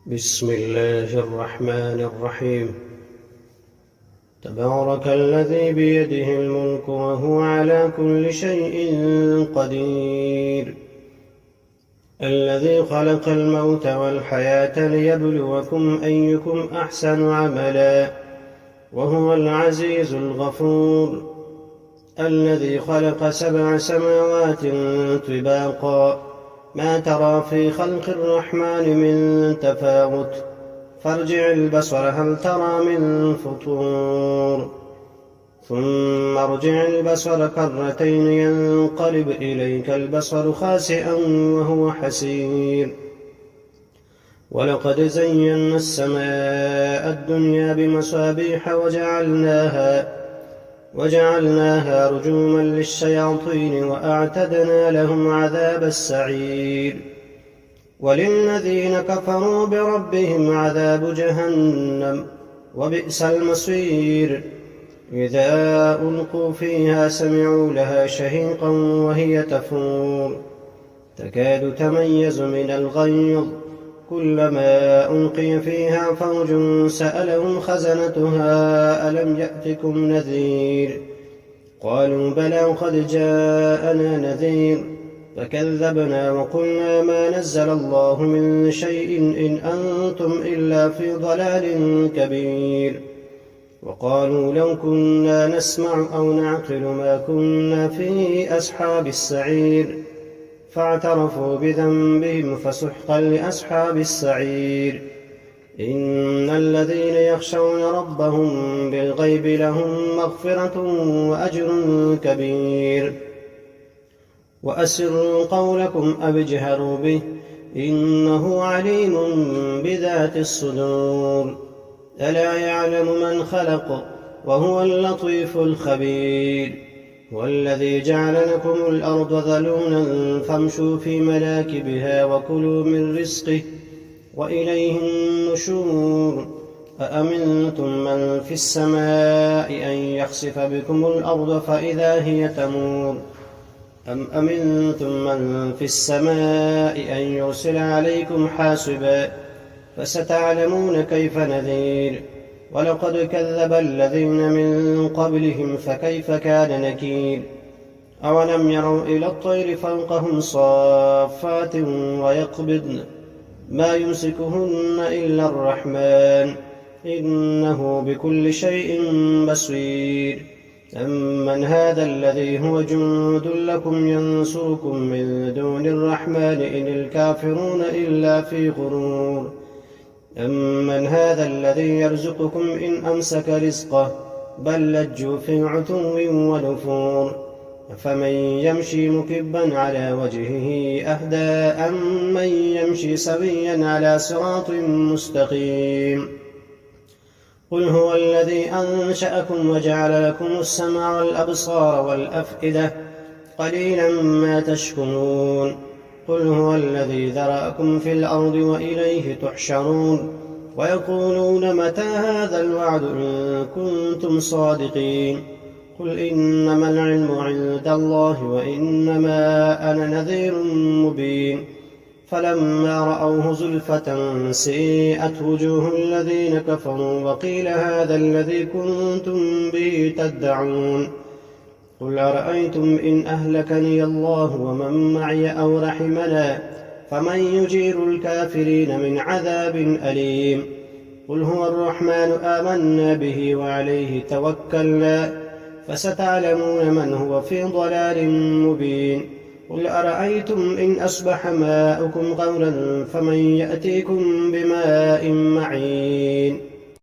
بسم الله الرحمن الرحيم. تبارك الذي بيده الملك وهو على كل شيء قدير، الذي خلق الموت والحياة ليبلوكم أيكم أحسن عملا، وهو العزيز الغفور، الذي خلق 7 سماوات طباقا، ما ترى في خلق الرحمن من تفاوت، فارجع البصر هل ترى من فطور، ثم ارجع البصر كرتين ينقلب إليك البصر خاسئا وهو حسير. ولقد زينا السماء الدنيا بمصابيح وجعلناها رجوما للشياطين وأعتدنا لهم عذاب السعير. وللذين كفروا بربهم عذاب جهنم وبئس المصير. إذا ألقوا فيها سمعوا لها شهيقا وهي تفور، تكاد تميز من الغيظ، كلما ألقي فيها فوج سألهم خزنتها ألم يأتكم نذير؟ قالوا بلى قد جاءنا نذير، فكذبنا وقلنا ما نزل الله من شيء إن أنتم إلا في ضلال كبير. وقالوا لو كنا نسمع أو نعقل ما كنا في أصحاب السعير، فاعترفوا بذنبهم فسحقا لأصحاب السعير. إن الذين يخشون ربهم بالغيب لهم مغفرة وأجر كبير. وأسروا قولكم أو اجهروا به إنه عليم بذات الصدور. ألا يعلم من خلق وهو اللطيف الخبير. والذي جعل لكم الأرض ذلولا فامشوا في مناكبها وكلوا من رزقه وإليه النشور. أأمنتم من في السماء أن يخسف بكم الأرض فإذا هي تمور، أم أمنتم من في السماء أن يرسل عليكم حاصبا، فستعلمون كيف نذير. ولقد كذب الذين من قبلهم فكيف كان نكير. أولم يروا إلى الطير فوقهم صافات ويقبضن ما يمسكهن إلا الرحمن إنه بكل شيء بصير. أمن هذا الذي هو جند لكم ينصركم من دون الرحمن إن الكافرون إلا في غرور. أمن هذا الذي يرزقكم إن أمسك رزقه بل لجوا في عتو ونفور. فمن يمشي مكبا على وجهه أهدى أم من يمشي سويا على صراط مستقيم. قل هو الذي أنشأكم وجعل لكم السمع والأبصار والأفئدة قليلا ما تشكرون. قل هو الذي ذرأكم في الأرض وإليه تحشرون. ويقولون متى هذا الوعد إن كنتم صادقين. قل إنما العلم عند الله وإنما أنا نذير مبين. فلما رأوه زلفة سيئت وجوه الذين كفروا وقيل هذا الذي كنتم به تدعون. قل أرأيتم إن أهلكني الله ومن معي أو رحمنا فمن يجير الكافرين من عذاب أليم. قل هو الرحمن آمنا به وعليه توكلنا فستعلمون من هو في ضلال مبين. قل أرأيتم إن أصبح ماؤكم غورا فمن يأتيكم بماء معين.